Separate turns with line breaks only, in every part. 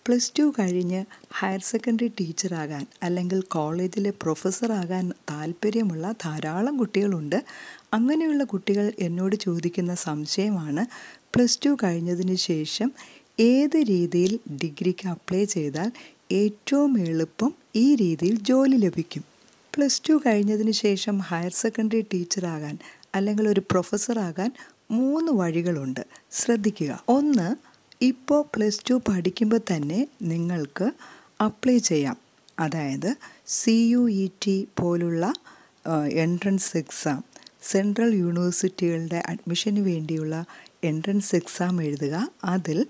+2 കഴിഞ്ഞ് higher secondary ടീച്ചറാകാൻ അല്ലെങ്കിൽ കോളേജിലെ പ്രൊഫസറാകാൻ താല്പര്യമുള്ള ധാരാളം കുട്ടികളുണ്ട്. അങ്ങനെയുള്ള കുട്ടികൾ എന്നോട് ചോദിക്കുന്ന സംശയമാണ്, +2 കഴിഞ്ഞതിന് ശേഷം ഏത് രീതിയിൽ ഡിഗ്രിക്ക് അപ്ലൈ ചെയ്താൽ ഏറ്റവും എളുപ്പം ഈ രീതിയിൽ ജോലി ലഭിക്കും. +2 കഴിഞ്ഞതിന് ശേഷം ഹയർ സെക്കൻഡറി ടീച്ചറാകാൻ അല്ലെങ്കിൽ ഒരു പ്രൊഫസറാകാൻ 3 വഴികളുണ്ട്. ശ്രദ്ധിക്കുക. ഒന്ന്, ഇപ്പോൾ +2 പഠിക്കുമ്പോൾ തന്നെ നിങ്ങൾക്ക് അപ്ലൈ ചെയ്യാം. അതായത് CUET പോലുള്ള എൻട്രൻസ് എക്സാം, സെൻട്രൽ യൂണിവേഴ്സിറ്റികളുടെ അഡ്മിഷന് വേണ്ടിയുള്ള എൻട്രൻസ് എക്സാം എഴുതുക. അതിൽ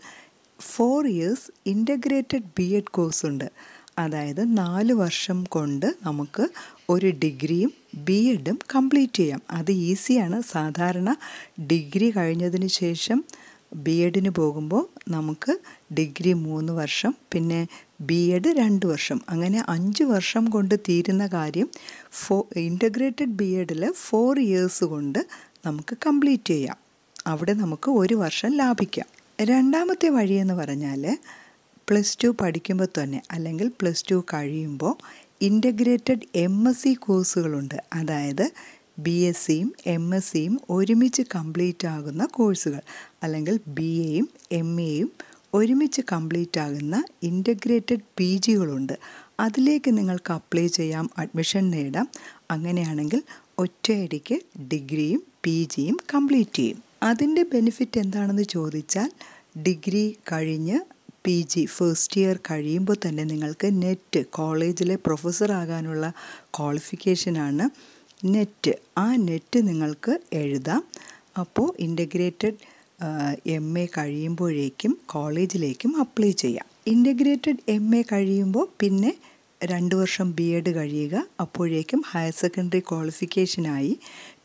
4 ഇയേഴ്സ് ഇൻ്റഗ്രേറ്റഡ് BEd കോഴ്സുണ്ട്. അതായത് 4 വർഷം കൊണ്ട് നമുക്ക് ഒരു ഡിഗ്രിയും BEdും കംപ്ലീറ്റ് ചെയ്യാം. അത് ഈസിയാണ്. സാധാരണ ഡിഗ്രി കഴിഞ്ഞതിന് ശേഷം BEdന് പോകുമ്പോൾ നമുക്ക് ഡിഗ്രി 3 വർഷം, പിന്നെ BEd 2 വർഷം, അങ്ങനെ 5 വർഷം കൊണ്ട് തീരുന്ന കാര്യം ഇൻ്റഗ്രേറ്റഡ് BEdൽ 4 ഇയേഴ്സ് കൊണ്ട് നമുക്ക് കംപ്ലീറ്റ് ചെയ്യാം. അവിടെ നമുക്ക് 1 വർഷം ലാഭിക്കാം. രണ്ടാമത്തെ വഴിയെന്ന് പറഞ്ഞാൽ +2 പഠിക്കുമ്പോൾ തന്നെ അല്ലെങ്കിൽ +2 കഴിയുമ്പോൾ ഇൻ്റഗ്രേറ്റഡ് MSc കോഴ്സുകളുണ്ട്. അതായത് BScയും MScയും ഒരുമിച്ച് കംപ്ലീറ്റ് ആകുന്ന കോഴ്സുകൾ, അല്ലെങ്കിൽ BAയും MAയും ഒരുമിച്ച് കംപ്ലീറ്റ് ആകുന്ന ഇൻ്റഗ്രേറ്റഡ് PGകളുണ്ട്. അതിലേക്ക് നിങ്ങൾക്ക് അപ്ലൈ ചെയ്യാം, അഡ്മിഷൻ നേടാം. അങ്ങനെയാണെങ്കിൽ ഒറ്റയടിക്ക് ഡിഗ്രിയും PGയും കംപ്ലീറ്റ് ചെയ്യും. അതിൻ്റെ ബെനിഫിറ്റ് എന്താണെന്ന് ചോദിച്ചാൽ, ഡിഗ്രി കഴിഞ്ഞ് PG ഫസ്റ്റ് ഇയർ കഴിയുമ്പോൾ തന്നെ നിങ്ങൾക്ക് നെറ്റ്, കോളേജിലെ പ്രൊഫസറാകാനുള്ള ക്വാളിഫിക്കേഷനാണ് നെറ്റ്. ആ നെറ്റ് നിങ്ങൾക്ക് എഴുതാം. അപ്പോൾ ഇൻ്റഗ്രേറ്റഡ് MA കഴിയുമ്പോഴേക്കും കോളേജിലേക്കും അപ്ലൈ ചെയ്യാം. ഇൻ്റഗ്രേറ്റഡ് MA കഴിയുമ്പോൾ പിന്നെ 2 വർഷം BEd കഴിയുക. അപ്പോഴേക്കും ഹയർ സെക്കൻഡറി ക്വാളിഫിക്കേഷനായി.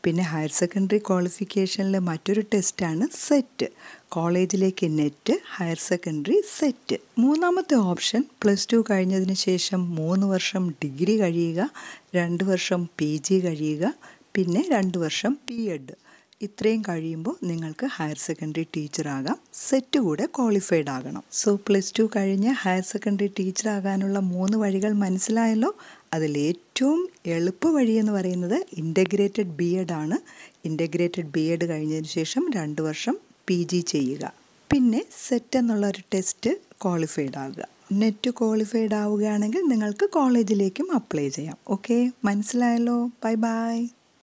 പിന്നെ ഹയർ സെക്കൻഡറി ക്വാളിഫിക്കേഷനിൽ മറ്റൊരു ടെസ്റ്റാണ് സെറ്റ്. കോളേജിലേക്ക് നെറ്റ്, ഹയർ സെക്കൻഡറി സെറ്റ്. മൂന്നാമത്തെ ഓപ്ഷൻ +2 കഴിഞ്ഞതിന് ശേഷം 3 വർഷം ഡിഗ്രി കഴിയുക, 2 വർഷം PG കഴിയുക, പിന്നെ 2 വർഷം BEd. ഇത്രയും കഴിയുമ്പോൾ നിങ്ങൾക്ക് ഹയർ സെക്കൻഡറി ടീച്ചറാകാം. സെറ്റ് കൂടെ ക്വാളിഫൈഡ് ആകണം. സോ +2 കഴിഞ്ഞ് ഹയർ സെക്കൻഡറി ടീച്ചറാകാനുള്ള 3 വഴികൾ മനസ്സിലായല്ലോ. അതിലേറ്റവും എളുപ്പ വഴിയെന്ന് പറയുന്നത് ഇൻ്റഗ്രേറ്റഡ് BEd ആണ്. ഇൻ്റഗ്രേറ്റഡ് BEd കഴിഞ്ഞതിന് ശേഷം 2 വർഷം PG ചെയ്യുക. പിന്നെ സെറ്റ് എന്നുള്ള ഒരു ടെസ്റ്റ് ക്വാളിഫൈഡ് ആകുക. നെറ്റ് ക്വാളിഫൈഡ് ആവുകയാണെങ്കിൽ നിങ്ങൾക്ക് കോളേജിലേക്കും അപ്ലൈ ചെയ്യാം. ഓക്കെ, മനസ്സിലായല്ലോ. Bye bye.